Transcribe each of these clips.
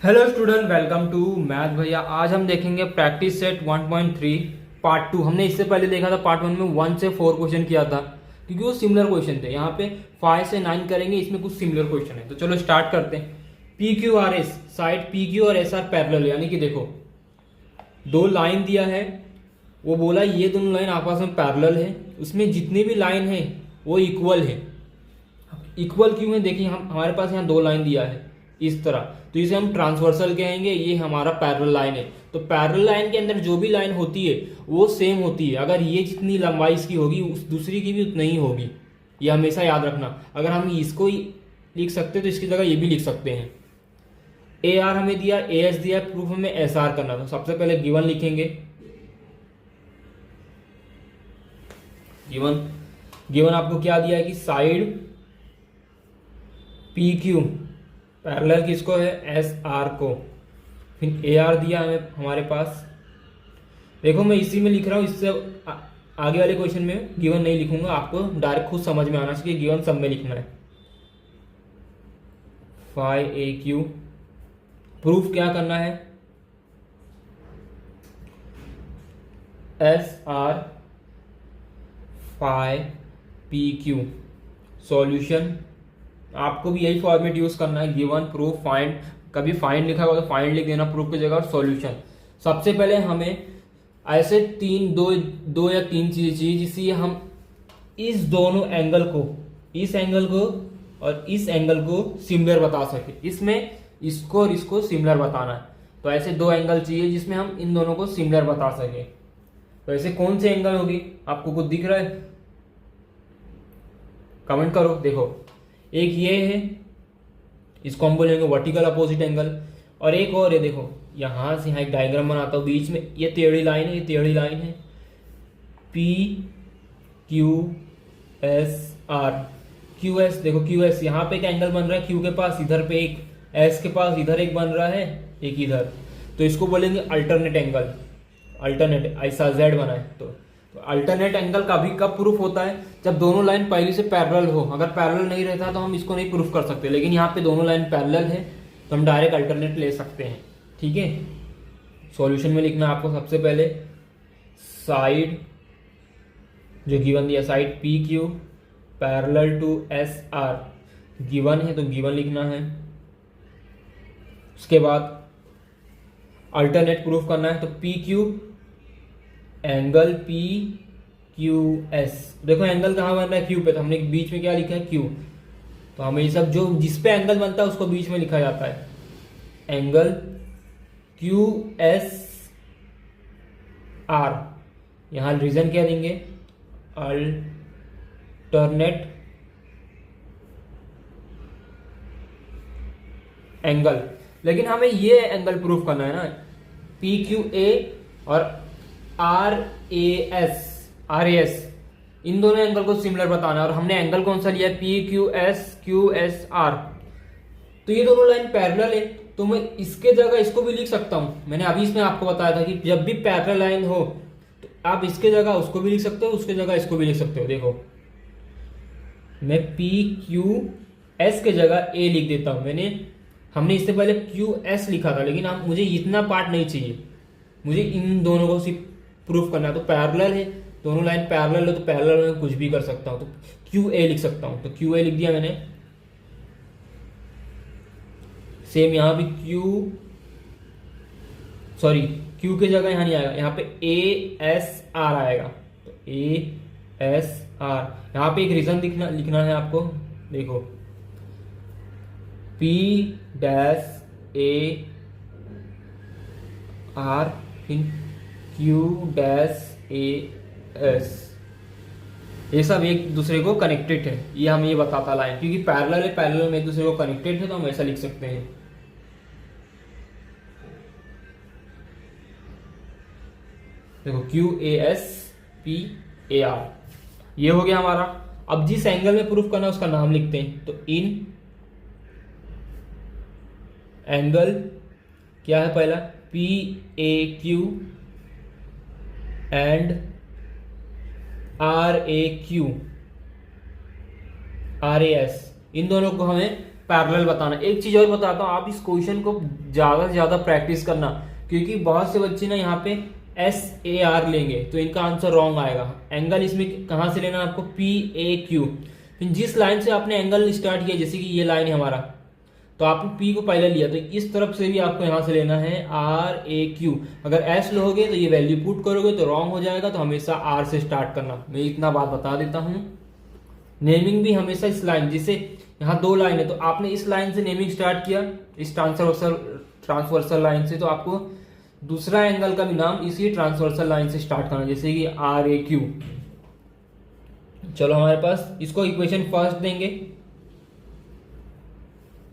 Hello student, welcome to math Bhaiya. आज हम देखेंगे प्रैक्टिस सेट 1.3 पार्ट 2। हमने इससे पहले देखा था पार्ट 1 में 1 से 4 क्वेश्चन किया था, क्योंकि वो सिमिलर क्वेश्चन थे। यहाँ पे 5 से 9 करेंगे, इसमें कुछ सिमिलर क्वेश्चन है। तो चलो स्टार्ट करते हैं। P Q R S, side P Q और एस आर पैरेलल, यानी कि देखो दो लाइन दिया है, वो बोला ये दोनों लाइन आपस में पैरेलल है, उसमें जितनी भी लाइन है वो इक्वल है। इक्वल क्यों है? देखिए हम हमारे पास यहाँ दो लाइन दिया है इस तरह, तो इसे हम ट्रांसवर्सल कहेंगे। ये हमारा पैरेलल लाइन है। तो पैरेलल लाइन के अंदर जो भी लाइन होती है वो सेम होती है। अगर ये जितनी लंबाई इसकी होगी उस दूसरी की भी उतनी ही होगी, ये हमेशा याद रखना। अगर हम इसको ही लिख सकते हैं तो इसकी जगह ये भी लिख सकते हैं। ए आर हमें दिया, ए एस दिया, प्रूफ हमें एस आर करना। तो सबसे पहले गिवन लिखेंगे। गिवन गिवन आपको क्या दिया है कि साइड पी क्यू पैरेलल किसको है? एस आर को। फिर ए आर दिया हमें हमारे पास। देखो मैं इसी में लिख रहा हूँ, इससे आगे वाले क्वेश्चन में गिवन नहीं लिखूंगा, आपको डायरेक्ट खुद समझ में आना चाहिए। गिवन सब में लिखना है। फाई ए क्यू, प्रूफ क्या करना है? S R phi P Q. Solution आपको भी यही फॉर्मेट यूज करना है, गिवन प्रूफ फाइंड। कभी फाइंड लिखा होगा तो फाइंड लिख देना प्रूफ की जगह, और सॉल्यूशन। सबसे पहले हमें ऐसे दो या तीन चीजें चाहिए जिससे हम इस दोनों एंगल को, इस एंगल को और इस एंगल को सिमिलर बता सके। इसमें इसको और इसको सिमिलर बताना है, तो ऐसे दो एंगल चाहिए जिसमें हम इन दोनों को सिमिलर बता सके। तो ऐसे कौन से एंगल होगी? आपको कुछ दिख रहा है? कमेंट करो। देखो एक ये है, इसको हम बोलेंगे वर्टिकल अपोजिट एंगल, और एक और है। देखो यहां से यहाँ एक डायग्राम बनाता हूं, बीच में ये टेढ़ी लाइन है, ये टेढ़ी लाइन है। P Q S R, Q S. देखो क्यू एस यहाँ पे एक एंगल बन रहा है क्यू के पास, इधर पे एक, एस के पास इधर एक बन रहा है, एक इधर। तो इसको बोलेंगे अल्टरनेट एंगल। अल्टरनेट ऐसा जेड बना है। तो अल्टरनेट एंगल का भी कब प्रूफ होता है? जब दोनों लाइन पहले से पैरेलल हो। अगर पैरेलल नहीं रहता तो हम इसको नहीं प्रूफ कर सकते, लेकिन यहाँ पे दोनों लाइन पैरेलल है तो हम डायरेक्ट अल्टरनेट ले सकते हैं। ठीक है, सॉल्यूशन में लिखना है आपको सबसे पहले साइड, जो गिवन दिया, side P Q parallel to S R, given है तो गिवन लिखना है। उसके बाद अल्टरनेट प्रूफ करना है, तो P Q angle P Q S. देखो एंगल कहाँ बन रहा है? क्यू पे, तो हमने बीच में क्या लिखा है? क्यू। तो हमें ये सब जो जिस पे एंगल बनता है उसको बीच में लिखा जाता है। एंगल क्यू एस आर, यहां रीजन क्या देंगे? Alternate angle. लेकिन हमें ये एंगल प्रूफ करना है ना, पी क्यू ए और आर ए एस, इन दोनों एंगल को सिमिलर बताना है। और हमने एंगल कौन सा लिया? P Q S R. तो ये दोनों लाइन पैरेलल है, तो मैं इसके जगह इसको भी लिख सकता हूं। मैंने अभी इसमें आपको बताया था कि जब भी पैरेलल लाइन हो तो आप इसके जगह उसको भी लिख सकते हो, उसके जगह इसको भी लिख सकते हो। देखो मैं पी क्यू एस के जगह ए लिख देता हूं। हमने इससे पहले क्यू एस लिखा था, लेकिन मुझे इतना पार्ट नहीं चाहिए, मुझे इन दोनों को सिर्फ प्रूफ करना है। तो पैरेलल है, दोनों लाइन पैरेलल है, तो पैरेलल में कुछ भी कर सकता हूं, तो क्यू ए लिख सकता हूं। तो क्यू ए लिख दिया मैंने। सेम यहां भी क्यू के जगह यहां नहीं आएगा, यहां पे ए एस आर आएगा। तो ए एस आर, यहां पे एक रीजन लिखना है आपको। देखो पी डैश ए आर, फिर क्यू डैश ए एस, ये सब एक दूसरे को कनेक्टेड है। ये हमें ये बताता लाइन, क्योंकि पैरेलल है, पैरेलल में एक दूसरे को कनेक्टेड है, तो हम ऐसा लिख सकते हैं। देखो Q A S P A R, ये हो गया हमारा। अब जिस एंगल में प्रूफ करना है उसका नाम लिखते हैं। तो इन एंगल क्या है? पहला P A Q and R A Q, R A S, इन दोनों को हमें पैरेलल बताना। एक चीज और बताता हूँ, आप इस क्वेश्चन को ज्यादा से ज्यादा प्रैक्टिस करना, क्योंकि बहुत से बच्चे ना यहाँ पे SAR लेंगे तो इनका आंसर रॉन्ग आएगा। एंगल इसमें कहाँ से लेना है आपको, PAQ। फिर जिस लाइन से आपने एंगल स्टार्ट किया, जैसे कि ये लाइन है हमारा, तो आपने P को पहले लिया, तो इस तरफ से भी आपको यहाँ से लेना है RAQ। अगर S लोगे तो ये वैल्यू पुट करोगे तो रॉन्ग हो जाएगा, तो हमेशा R से स्टार्ट करना। मैं इतना बात बता देता हूँ। नेमिंग भी हमेशा इस लाइन, जैसे यहाँ 2 लाइन है तो आपने इस लाइन से नेमिंग स्टार्ट किया, इस ट्रांसवर्सल लाइन से, तो आपको दूसरा एंगल का भी नाम इसी ट्रांसवर्सल लाइन से स्टार्ट करना, जैसे कि RAQ। चलो हमारे पास इसको इक्वेशन फर्स्ट देंगे,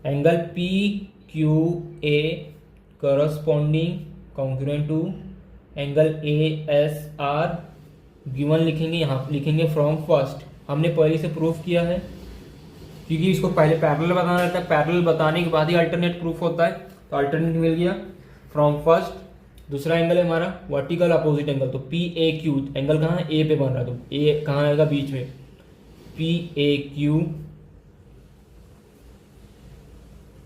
angle PQA corresponding congruent to angle ASR given लिखेंगे, यहाँ लिखेंगे फ्रॉम फर्स्ट। हमने पहले से प्रूफ किया है, क्योंकि इसको पहले पैरेलल बताना रहता है, पैरेलल बताने के बाद ही अल्टरनेट प्रूफ होता है, तो अल्टरनेट मिल गया फ्रॉम फर्स्ट। दूसरा एंगल है हमारा वर्टिकल अपोजिट एंगल, तो PAQ एंगल कहाँ है, A पे बन रहा है, तो A कहाँ आएगा, बीच में, PAQ।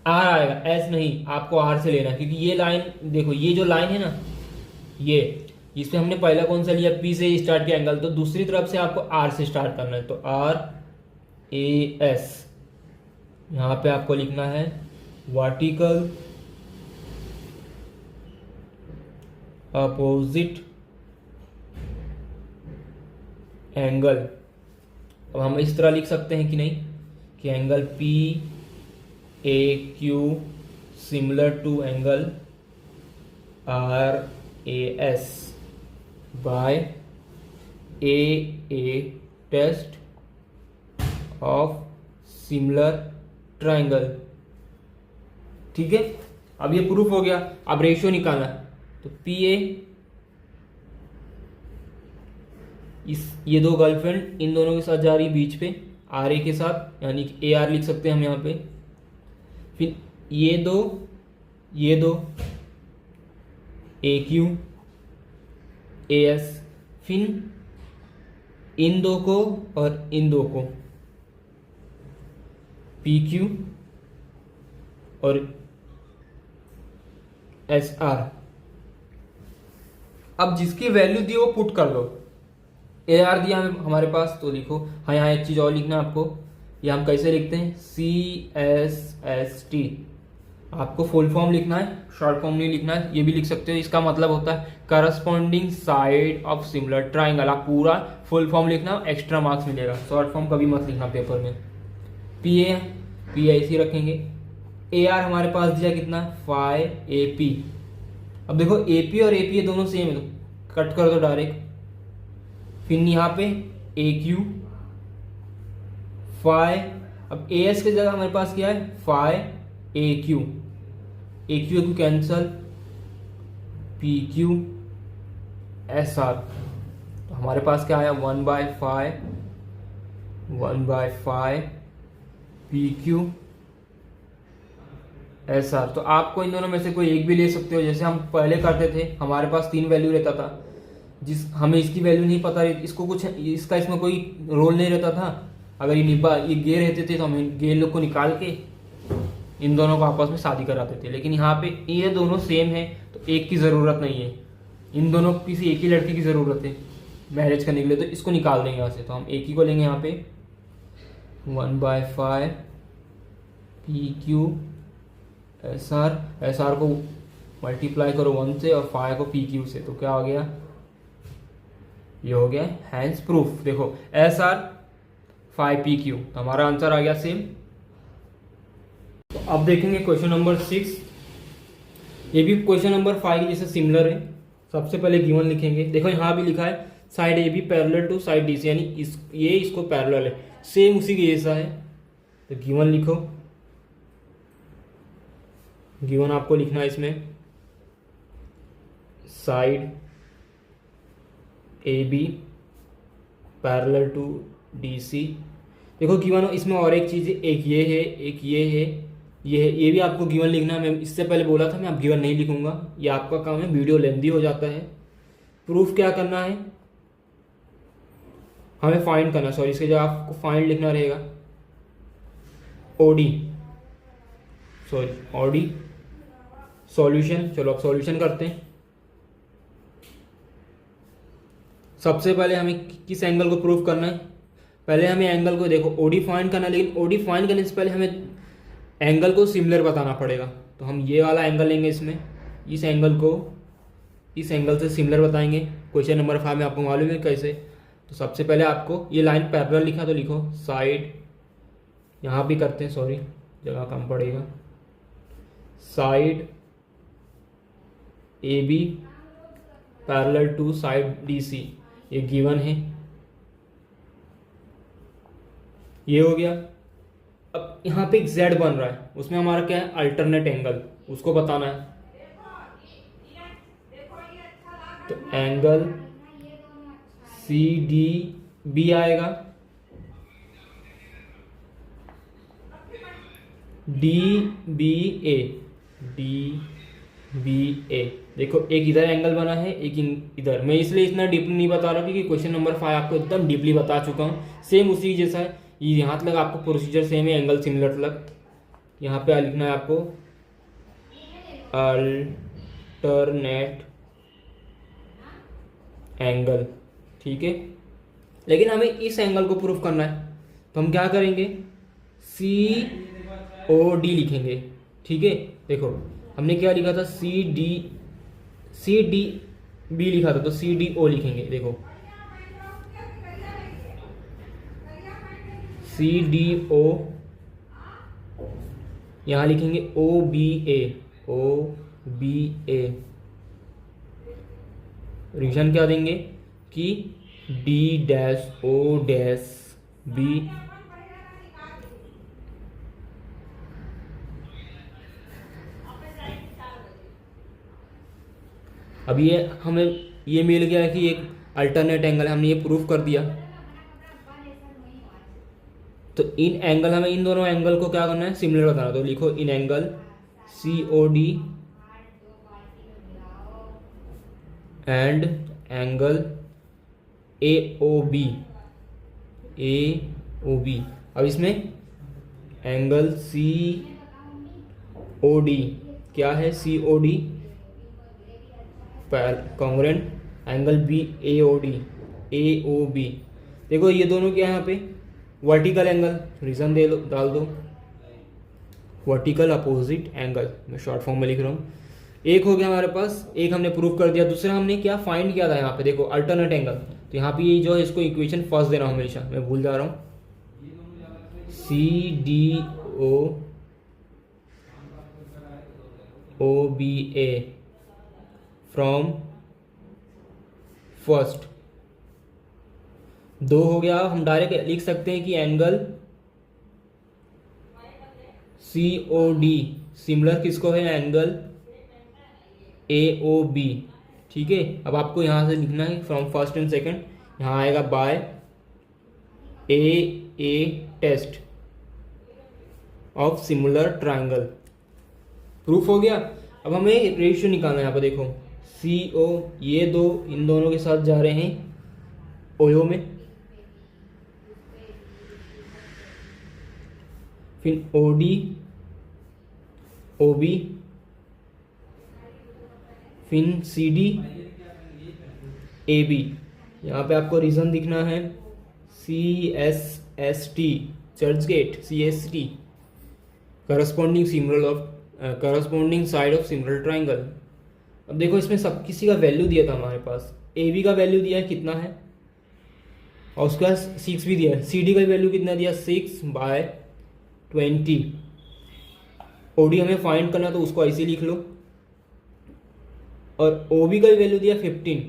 R आएगा, S नहीं, आपको R से लेना है, क्योंकि ये लाइन देखो, ये जो लाइन है ना, ये इसमें हमने पहला कौन सा लिया, P से स्टार्ट किया एंगल, तो दूसरी तरफ से आपको R से स्टार्ट करना है, तो RAS। यहाँ पे आपको लिखना है वर्टिकल अपोजिट एंगल। अब हम इस तरह लिख सकते हैं कि नहीं, कि angle PAQ similar to angle RAS by AA test of similar triangle. ठीक है, अब ये प्रूफ हो गया। अब रेशियो निकालना, तो PA, ये 2 गर्लफ्रेंड इन दोनों के साथ जा रही बीच पे RA के साथ, यानी कि AR लिख सकते हैं हम यहाँ पे। फिर ये दो AQ AS, फिर इन 2 को और इन 2 को PQ और SR। अब जिसकी वैल्यू दी वो पुट कर दो। AR दिया हमारे पास, तो लिखो। हाँ, यहाँ एक चीज और लिखना है आपको, ये हम कैसे लिखते हैं, CSST। आपको फुल फॉर्म लिखना है, शॉर्ट फॉर्म नहीं लिखना है। ये भी लिख सकते हो, इसका मतलब होता है corresponding side of similar triangle. आप पूरा फुल फॉर्म लिखना, एक्स्ट्रा मार्क्स मिलेगा। शॉर्ट फॉर्म कभी मत लिखना पेपर में। PA ऐसे रखेंगे। AR हमारे पास दिया कितना, 5AP। अब देखो AP और AP ये दोनों सेम है, तो कट कर दो डायरेक्ट। फिर यहाँ पे AQ 5, अब AS की जगह हमारे पास क्या है, 5AQ। AQ cancel, PQ SR, तो हमारे पास क्या आया, 1/5 PQ SR। तो आपको इन दोनों में से कोई एक भी ले सकते हो। जैसे हम पहले करते थे, हमारे पास 3 वैल्यू रहता था, जिस हमें इसकी वैल्यू नहीं पता रहती, इसको कुछ इसका इसमें कोई रोल नहीं रहता था। अगर ये गे रहते थे तो हम गे लोग को निकाल के इन दोनों को आपस में शादी कराते थे। लेकिन यहाँ पे ये दोनों सेम है, तो एक की ज़रूरत नहीं है, इन दोनों किसी एक ही लड़की की ज़रूरत है मैरिज करने के लिए, तो इसको निकाल देंगे यहाँ से। तो हम एक ही को लेंगे यहाँ पे, 1/5 PQ SR को मल्टीप्लाई करो 1 से और 5 को PQ से, तो क्या हो गया, ये हो गया हैंस प्रूफ। देखो SR 5PQ, तो हमारा आंसर आ गया सेम। तो अब देखेंगे क्वेश्चन नंबर 6। ये भी क्वेश्चन नंबर 5 के जैसे सिमिलर है। सबसे पहले गिवन लिखेंगे। देखो यहाँ भी लिखा है side AB parallel to side DC, यानी ये इसको पैरेलल है, सेम उसी के जैसा है। तो गिवन लिखो। गिवन आपको लिखना है इसमें side AB parallel to DC। देखो गिवन इसमें और एक चीज़ है, एक ये है, एक ये है, ये भी आपको गिवन लिखना है। मैं इससे पहले बोला था मैं अब गिवन नहीं लिखूंगा, ये आपका काम है, वीडियो लेंदी हो जाता है। प्रूफ क्या करना है, हमें फाइंड करना, सॉरी इसके जगह आपको फाइंड लिखना रहेगा, OD सॉरी ऑडी सॉल्यूशन। चलो अब सॉल्यूशन करते हैं। सबसे पहले हमें किस एंगल को प्रूव करना है, पहले हमें एंगल को देखो ओडी फाइंड करना है, लेकिन ओडी फाइंड करने से पहले हमें एंगल को सिमिलर बताना पड़ेगा। तो हम ये वाला एंगल लेंगे, इसमें इस एंगल को इस एंगल से सिमिलर बताएंगे। क्वेश्चन नंबर 5 में आपको मालूम है कैसे। तो सबसे पहले आपको ये लाइन पैरेलल लिखा तो लिखो साइड, यहाँ भी करते हैं, सॉरी जगह कम पड़ेगा, side A B parallel to side D C, ये गिवन है, ये हो गया। अब यहाँ पे एक जेड बन रहा है, उसमें हमारा क्या है अल्टरनेट एंगल, उसको बताना है। तो एंगल सी डी बी आएगा, डी बी ए, डी बी ए। देखो एक इधर एंगल बना है, एक इधर। मैं इसलिए इतना डीपली नहीं बता रहा क्योंकि क्वेश्चन नंबर 5 आपको एकदम डीपली बता चुका हूँ, सेम उसी जैसा है। यहाँ तक आपको प्रोसीजर सेम है, एंगल सिमिलर तक। यहाँ पे लिखना है आपको अल्टरनेट एंगल, ठीक है। लेकिन हमें इस एंगल को प्रूफ करना है, तो हम क्या करेंगे, सी ओ डी लिखेंगे, ठीक है। देखो हमने क्या लिखा था, सी डी बी लिखा था, तो सी डी ओ लिखेंगे। देखो सी डी ओ, यहाँ लिखेंगे O B A, O B A. Revision क्या देंगे कि D dash O dash B अब ये हमें ये मिल गया है कि एक अल्टरनेट एंगल है, हमने ये प्रूफ कर दिया। तो इन एंगल हमें इन दोनों एंगल को क्या करना है, सिमिलर बताना। तो लिखो in angle C O D and angle A O B, A O B. अब इसमें एंगल सी ओ डी क्या है, C O D congruent angle B A O D, A O B. देखो ये दोनों क्या है यहाँ पे वर्टिकल एंगल, रीजन दे लो, डाल दो वर्टिकल अपोजिट एंगल, मैं शॉर्ट फॉर्म में लिख रहा हूँ। एक हो गया हमारे पास, एक हमने प्रूव कर दिया। दूसरा हमने क्या फाइंड किया था यहाँ पे, देखो अल्टरनेट एंगल। तो यहाँ पे ये जो है इसको इक्वेशन फर्स्ट देना हमेशा, मैं भूल जा रहा हूँ। C D O B A from first, दो हो गया। हम डायरेक्ट लिख सकते हैं कि angle C O D similar किसको है, एंगल ए ओ बी, ठीक है। अब आपको यहां से लिखना है फ्रॉम फर्स्ट एंड सेकंड, यहां आएगा by A test of similar triangle, proof हो गया। अब हमें रेशियो निकालना है। यहाँ पर देखो सी ओ, ये दो इन दोनों के साथ जा रहे हैं ओयो में, फिर ओ डी ओ बी, फिर सी डी ए बी। यहाँ पे आपको रीजन दिखना है CSST, चर्च गेट, CST corresponding similar of corresponding side of similar triangle. अब देखो इसमें सब किसी का वैल्यू दिया था हमारे पास, AB का वैल्यू दिया है कितना है, और उसका 6 भी दिया है। CD का वैल्यू कितना दिया, 6/20। OD हमें फाइंड करना तो उसको ऐसे लिख लो, और OB का वैल्यू दिया 15।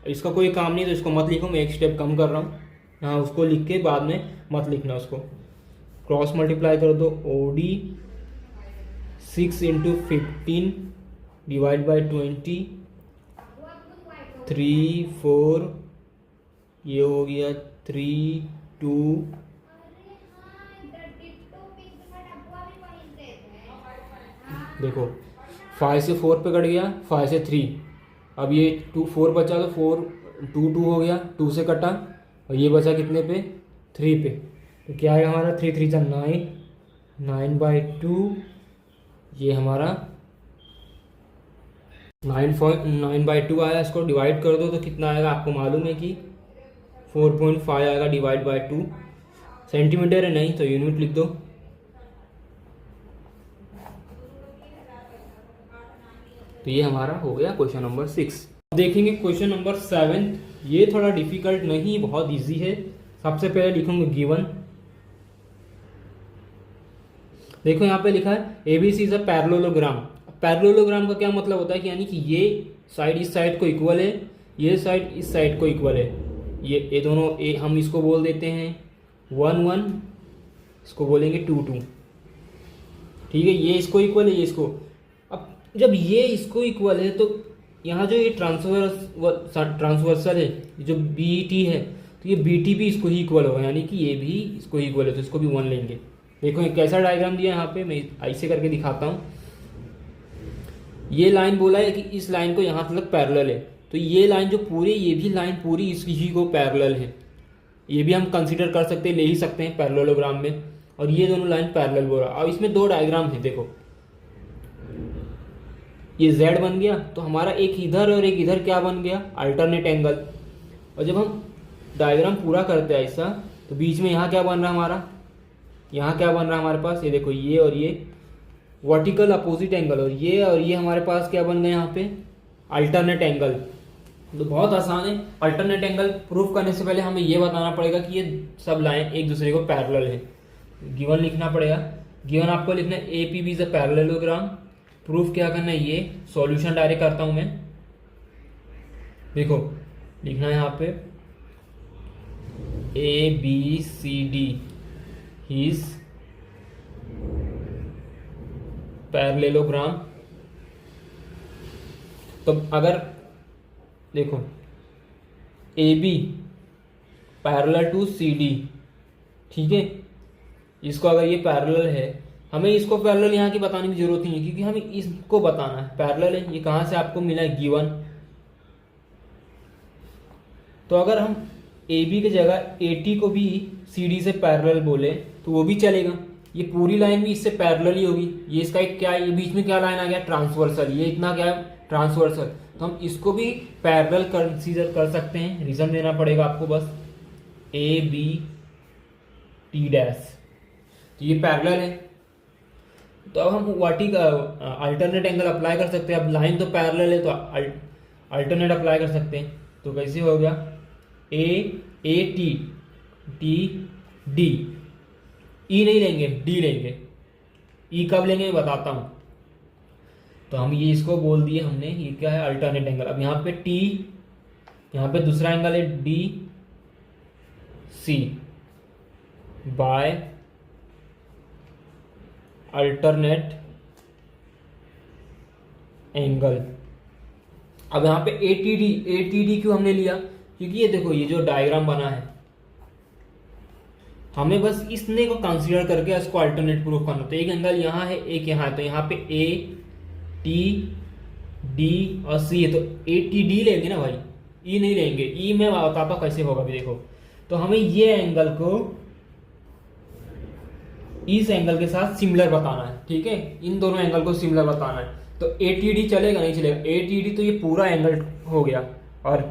इसका कोई काम नहीं तो इसको मत लिखो, मैं एक स्टेप कम कर रहा हूँ। हाँ उसको लिख के बाद में मत लिखना, उसको क्रॉस मल्टीप्लाई कर दो। OD 6 × 15 डिवाइड बाई 20, 3 4, ये हो गया 3 2, देखो 5 से 4 पे कट गया, 5 से 3, अब ये 2 4 बचा तो 4 2 2 हो गया, 2 से कटा, और ये बचा कितने पे, 3 पे। तो क्या है हमारा 3 3 9, 9/2, ये हमारा 9.9/2 आया। इसको डिवाइड कर दो तो कितना आएगा, आपको मालूम है कि 4.5 आएगा डिवाइड बाय 2। सेंटीमीटर है नहीं तो यूनिट लिख दो। तो ये हमारा हो गया क्वेश्चन नंबर 6। देखेंगे क्वेश्चन नंबर 7। ये थोड़ा डिफिकल्ट नहीं, बहुत इजी है। सबसे पहले लिखूंगा गिवन। देखो यहाँ पे लिखा है ABC is a parallelogram. Parallelogram का क्या मतलब होता है कि यानी कि ये साइड इस साइड को इक्वल है, ये साइड इस साइड को इक्वल है। ये दोनों हम इसको बोल देते हैं 1 1, इसको बोलेंगे 2 2। ठीक है, ये इसको इक्वल है, ये इसको। अब जब ये इसको इक्वल है तो यहाँ जो ये ट्रांसवर्सल है, जो BT है, तो ये BT भी इसको ही इक्वल होगा, यानी कि ये भी इसको ही इक्वल है, तो इसको भी 1 लेंगे। देखो एक कैसा डायग्राम दिया है यहाँ पे, मैं ऐसे करके दिखाता हूँ। ये लाइन बोला है कि इस लाइन को यहाँ तक पैरेलल है, तो ये लाइन जो पूरी, ये भी लाइन पूरी इसी को पैरेलल है। ये भी हम कंसीडर कर सकते हैं, ले ही सकते हैं पैरेललोग्राम में। और ये दोनों लाइन पैरेलल बोल रहा है। अब इसमें 2 डायग्राम है। देखो ये Z बन गया, तो हमारा एक इधर और एक इधर क्या बन गया, अल्टरनेट एंगल। और जब हम डायग्राम पूरा करते हैं ऐसा, तो बीच में यहाँ क्या बन रहा है हमारा, यहाँ क्या बन रहा है हमारे पास, ये देखो ये और ये वर्टिकल अपोजिट एंगल, और ये हमारे पास क्या बन गया यहाँ पे, अल्टरनेट एंगल। तो बहुत आसान है। अल्टरनेट एंगल प्रूफ करने से पहले हमें ये बताना पड़ेगा कि ये सब लाइन एक दूसरे को पैरेलल है। गिवन लिखना पड़ेगा। गिवन आपको लिखना है APB is a parallelogram. Proof क्या करना है, ये सॉल्यूशन डायरेक्ट करता हूं मैं। देखो लिखना है यहाँ पे ABCD इज पैरेललोग्राम। तो अगर देखो AB पैरेलल टू CD, ठीक है, इसको अगर ये पैरेलल है, हमें इसको पैरेलल यहाँ की बताने की जरूरत नहीं है, क्योंकि हमें इसको बताना है पैरेलल है। ये कहाँ से आपको मिला है, गिवन। तो अगर हम AB की जगह AT को भी CD से पैरेलल बोले तो वो भी चलेगा। ये पूरी लाइन भी इससे पैरेलल ही होगी। ये इसका एक क्या है, ये बीच में क्या लाइन आ गया, ट्रांसवर्सल। ये इतना क्या है, ट्रांसवर्सल। तो हम इसको भी पैरेलल कंसीडर कर सकते हैं। रीजन देना पड़ेगा आपको बस, ABT डैश, तो ये पैरेलल है। तो अब हम अल्टरनेट एंगल अप्लाई कर सकते हैं। अब लाइन तो पैरेलल है तो अल्टरनेट अप्लाई कर सकते हैं। तो कैसे हो गया, AT TD, E नहीं लेंगे, D लेंगे। E कब लेंगे मैं बताता हूं। तो हम ये इसको बोल दिए हमने, ये क्या है, अल्टरनेट एंगल। अब यहाँ पे T, यहाँ पे दूसरा एंगल है DC बाय अल्टरनेट एंगल। अब यहाँ पे ATD क्यों हमने लिया, क्योंकि ये देखो ये जो डायग्राम बना है, हमें बस इसने को कंसीडर करके इसको अल्टरनेट प्रूफ करना। तो एक एंगल यहाँ है, एक यहाँ है, तो यहाँ पे ATD और C है, तो ATD लेंगे ना भाई, E नहीं लेंगे। E मैं बताता हूँ कैसे होगा भी। देखो तो हमें ये एंगल को इस एंगल के साथ सिमिलर बताना है, ठीक है, इन दोनों एंगल को सिमिलर बताना है। तो ATD चलेगा, नहीं चलेगा। ATD तो ये पूरा एंगल हो गया, और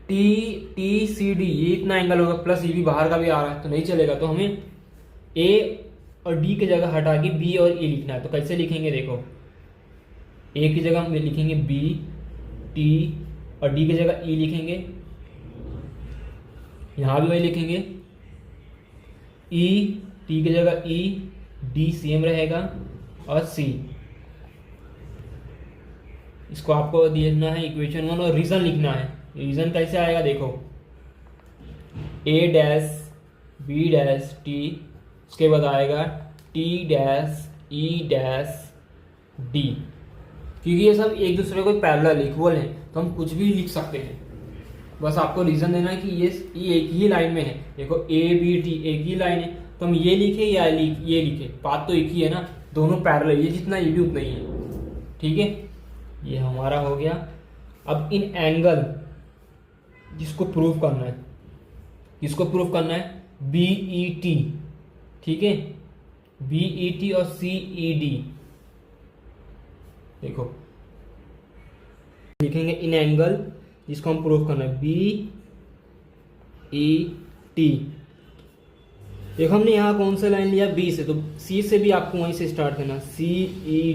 TCD ये इतना एंगल होगा, प्लस ये भी बाहर का भी आ रहा है, तो नहीं चलेगा। तो हमें A और D की जगह हटा के B और A लिखना है। तो कैसे लिखेंगे, देखो A की जगह हम लिखेंगे B, T और D की जगह E लिखेंगे। यहां भी वही लिखेंगे, E T की जगह E, D सेम रहेगा, और C। इसको आपको देखना है इक्वेशन 1, और रीजन लिखना है। रीजन कैसे आएगा, देखो A dash B dash T, उसके बाद आएगा T dash E dash D। क्योंकि ये सब एक दूसरे को पैरेलल इक्वल है, तो हम कुछ भी लिख सकते हैं। बस आपको रीजन देना है कि ये एक ही लाइन में है। देखो ABT एक ही लाइन है, तो हम ये लिखे या ये लिखे, बात तो एक ही है ना, दोनों पैरेलल। ये जितना ये भी उतना ही है, ठीक है। ये हमारा हो गया। अब इन एंगल जिसको प्रूव करना है, किसको प्रूव करना है, BET, ठीक है, BET और CED, देखो लिखेंगे इन एंगल जिसको हम प्रूफ करना है, बी ई टी। देखो हमने यहाँ कौन सा लाइन लिया, बी से, तो सी से भी आपको वहीं से स्टार्ट करना, सी ई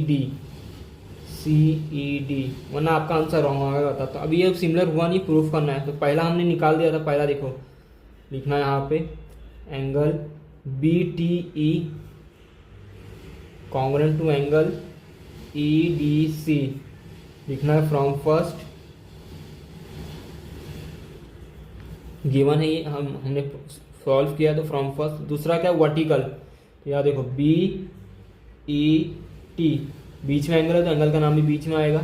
डी, वरना आपका आंसर रॉन्ग होगा बता। तो अभी ये सिमिलर हुआ नहीं, प्रूफ करना है। तो पहला हमने निकाल दिया था, पहला देखो लिखना है यहाँ पे angle B T E congruent to angle E D C, लिखना है फ्रॉम फर्स्ट, गिवन है ये, हमने सॉल्व किया तो फ्रॉम फर्स्ट। दूसरा क्या, वर्टिकल, तो यहाँ देखो बी ई टी, बीच में एंगल है तो एंगल का नाम भी बीच में आएगा।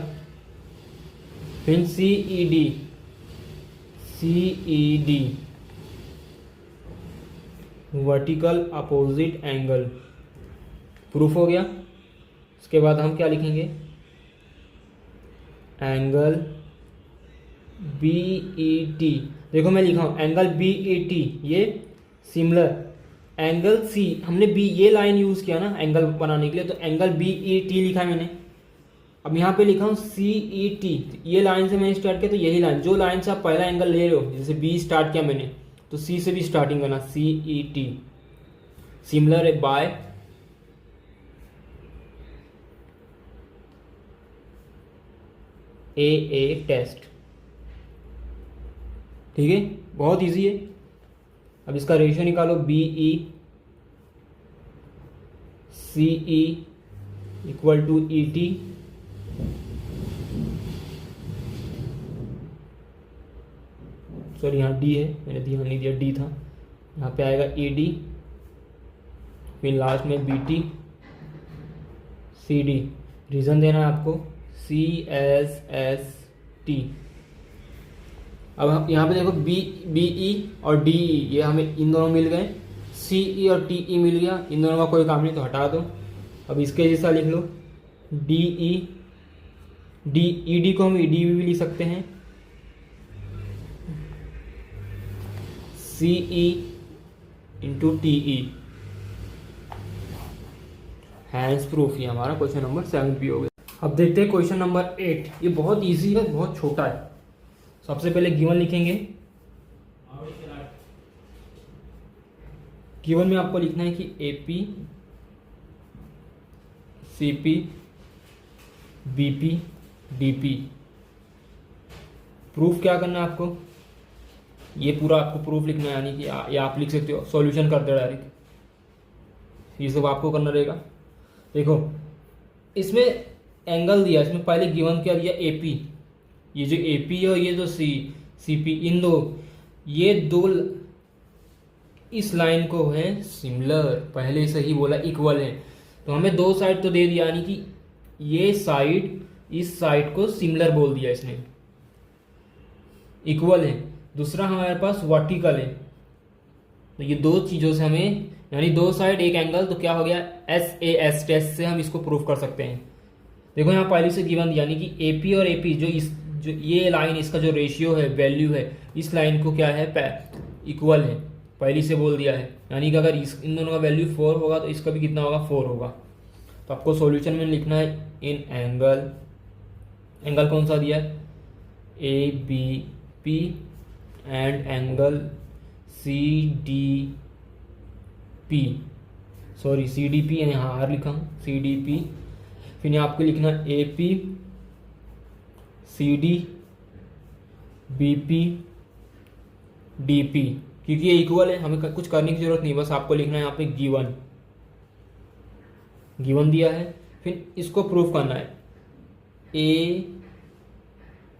फिर C E D vertical opposite angle, proof हो गया। उसके बाद हम क्या लिखेंगे, एंगल बी ई टी, देखो मैं लिखा हूँ एंगल बी ई टी, ये सिमिलर एंगल सी, हमने बी ये लाइन यूज किया ना एंगल बनाने के लिए, तो एंगल बी ई टी लिखा है मैंने। अब यहाँ पे लिखा हूँ सी ई टी, ये लाइन से मैंने स्टार्ट किया, तो यही लाइन, जो लाइन से आप पहला एंगल ले रहे हो, जैसे बी स्टार्ट किया मैंने, तो सी से भी स्टार्टिंग करना, सी ई टी, सिमिलर है बाय ए टेस्ट। ठीक है, बहुत इजी है। अब इसका रेशियो निकालो, B E C E equal to E T, sorry यहाँ डी है, मैंने ध्यान नहीं दिया, डी था, यहाँ पे आएगा ई डी, फिर लास्ट में B T C D, reason देना है आपको सी एस एस टी। अब यहाँ पे देखो बी ई और डी ई, ये हमें इन दोनों मिल गए, सी ई और टी ई मिल गया, इन दोनों का कोई काम नहीं तो हटा दो। अब इसके जैसा लिख लो डी ई डी को हम ई डी भी लिख सकते हैं, C E into T E, hence proof. ये हमारा क्वेश्चन नंबर 7 भी हो गया। अब देखते हैं क्वेश्चन नंबर 8, ये बहुत इजी है, बहुत छोटा है। सबसे पहले गिवन लिखेंगे, गिवन में आपको लिखना है कि AP CP BP DP, proof क्या करना है आपको, ये पूरा आपको प्रूफ लिखना है, यानी कि ये आप लिख सकते हो, सॉल्यूशन कर दो डायरेक्ट, ये सब आपको करना रहेगा। देखो इसमें एंगल दिया, इसमें पहले गिवन क्या दिया, एपी, ये जो एपी है और ये जो सीपी, इन दो, ये दो इस लाइन को है सिमिलर, पहले से ही बोला इक्वल है, तो हमें दो साइड तो दे दिया, यानी कि ये साइड इस साइड को सिमिलर बोल दिया इसने, इक्वल है। दूसरा हमारे पास वर्टिकल है, तो ये दो चीज़ों से हमें, यानी दो साइड एक एंगल, तो क्या हो गया, एस टेस्ट से हम इसको प्रूफ कर सकते हैं। देखो यहाँ पहले से गिवन दिया, यानी कि एपी और एपी जो ये लाइन, इसका जो रेशियो है, वैल्यू है, इस लाइन को क्या है, इक्वल है, पहले से बोल दिया है, यानी कि अगर इन दोनों का वैल्यू 4 होगा तो इसका भी कितना होगा, 4 होगा। तो आपको सॉल्यूशन में लिखना है इन एंगल कौन सा दिया है, A B P and angle C D P, sorry C D P, यहाँ आर लिखा हूँ, सी डी पी, फिर यहाँ आपको लिखना A P C D B P D P, क्योंकि ये इक्वल है, हमें कुछ करने की जरूरत नहीं, बस आपको लिखना है यहाँ पे गिवन दिया है, फिर इसको प्रूफ करना है, A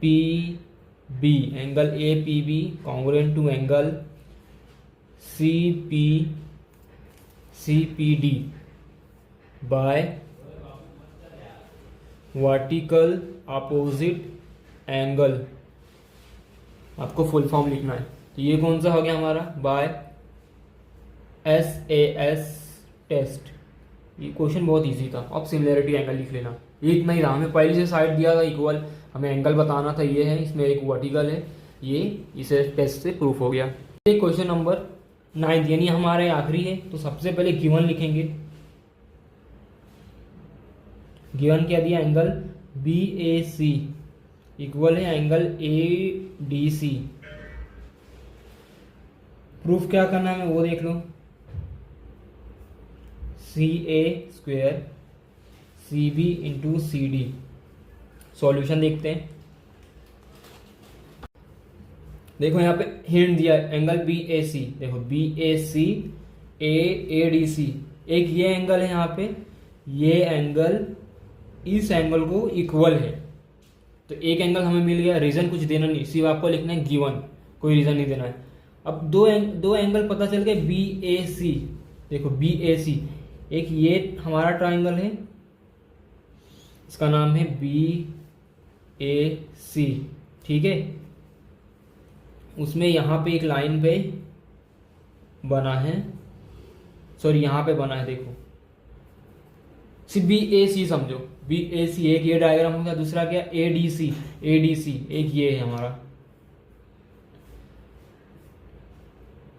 P B, angle A P B congruent to angle C P D by vertical opposite angle, आपको फुल फॉर्म लिखना है। तो ये कौन सा हो गया हमारा, बाय SAS टेस्ट। ये क्वेश्चन बहुत इजी था, अब सिमिलरिटी एंगल लिख लेना, ये इतना ही था, हमें पहले से साइड दिया था इक्वल, हमें एंगल बताना था, ये है, इसमें एक वर्टिकल है, ये इसे टेस्ट से प्रूफ हो गया। ये क्वेश्चन नंबर 9 यानी हमारे आखिरी है। तो सबसे पहले गिवन लिखेंगे, गिवन क्या दिया, angle B A C equal है angle A D C. Proof क्या करना है वो देख लो। C A square C B into C D. Solution देखते हैं। देखो यहाँ पे हिंट दिया एंगल बी ए सी। देखो B A C A D सी, एक ये एंगल है यहाँ पे, ये एंगल इस एंगल को इक्वल है। तो एक एंगल हमें मिल गया। रीजन कुछ देना नहीं, सिर्फ आपको लिखना है गिवन, कोई रीजन नहीं देना है। अब दो एंगल पता चल गए बी ए सी। देखो बी ए सी, एक ये हमारा ट्राइंगल है, इसका नाम है बी ए सी, ठीक है। उसमें यहाँ पे एक लाइन पे बना है, सॉरी यहाँ पे बना है, देखो सिर्फ बी ए सी समझो। बी ए सी एक ये डायग्राम हो गया, दूसरा क्या ए डी सी एक ये है हमारा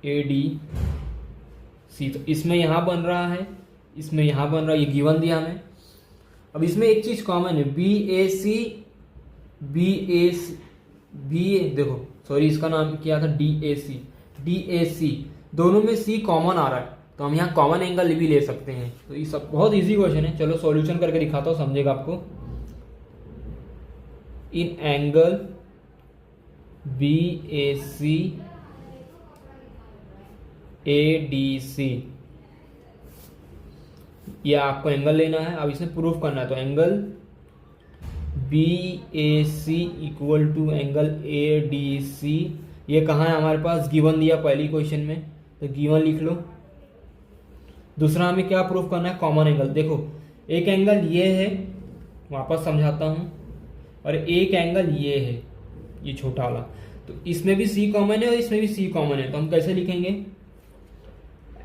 ए डी सी। तो इसमें यहाँ बन रहा है, इसमें यहाँ बन रहा है, ये गिवन दिया हमें। अब इसमें एक चीज कॉमन है, बी ए सी देखो सॉरी इसका नाम क्या था डी ए सी, दोनों में सी कॉमन आ रहा है, तो हम यहाँ कॉमन एंगल भी ले सकते हैं। तो ये सब बहुत इजी क्वेश्चन है। चलो सॉल्यूशन करके दिखाता हूँ, समझेगा आपको। In angle B A C A D C, ये आपको एंगल लेना है। अब इसमें प्रूफ करना है, तो angle B A C equal to angle A D C, ये कहाँ है हमारे पास, गिवन दिया पहली क्वेश्चन में, तो गिवन लिख लो। दूसरा हमें क्या प्रूफ करना है, कॉमन एंगल। देखो एक एंगल ये है, वापस समझाता हूँ, और एक एंगल ये है, ये छोटा वाला। तो इसमें भी सी कॉमन है और इसमें भी सी कॉमन है, तो हम कैसे लिखेंगे,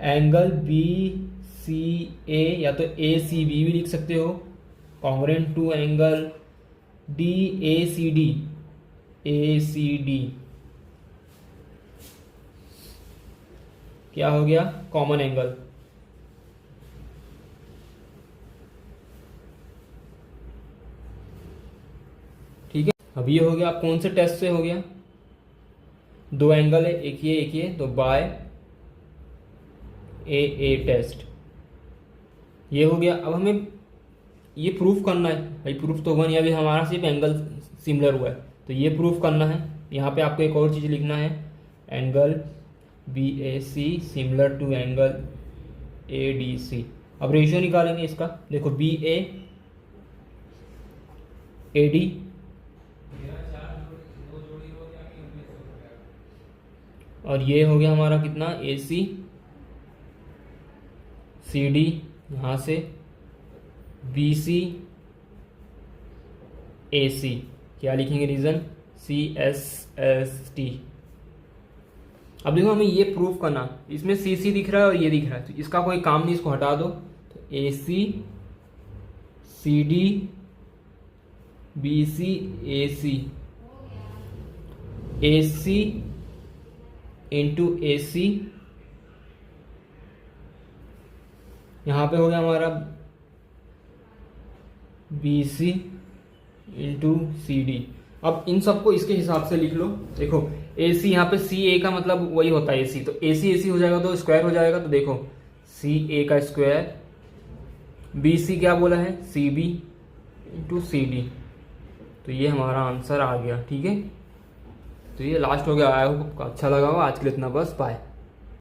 एंगल बी सी ए, या तो ए सी बी भी लिख सकते हो, congruent to angle D A C D, क्या हो गया, कॉमन एंगल। ठीक है, अब ये हो गया। कौन से टेस्ट से हो गया, दो एंगल है, एक ये, तो बाय ए टेस्ट, ये हो गया। अब हमें ये प्रूफ करना है, भाई प्रूफ तो हुआ नहीं, अभी हमारा सिर्फ एंगल सिमिलर हुआ है, तो ये प्रूफ करना है। यहाँ पे आपको एक और चीज़ लिखना है, angle B A C similar to angle A D C. अब रेशियो निकालेंगे इसका। देखो बी ए डी, और ये हो गया हमारा कितना, ए सी सी डी, यहाँ से बी सी ए सी, क्या लिखेंगे reason, C S S T. अब देखो हमें ये प्रूफ करना, इसमें सी सी दिख रहा है और ये दिख रहा है, तो इसका कोई काम नहीं, इसको हटा दो। तो A C C D B C A C into A C, यहाँ पे हो गया हमारा B C into C D. अब इन सबको इसके हिसाब से लिख लो। देखो ए सी, यहाँ पे सी ए का मतलब वही होता है ए सी, तो ए सी हो जाएगा तो स्क्वायर हो जाएगा। तो देखो सी ए का स्क्वायर, बी सी क्या बोला है, C B into C D, तो ये हमारा आंसर आ गया। ठीक है, तो ये लास्ट हो गया। आई होप अच्छा लगा हो। आज के लिए इतना बस, बाय।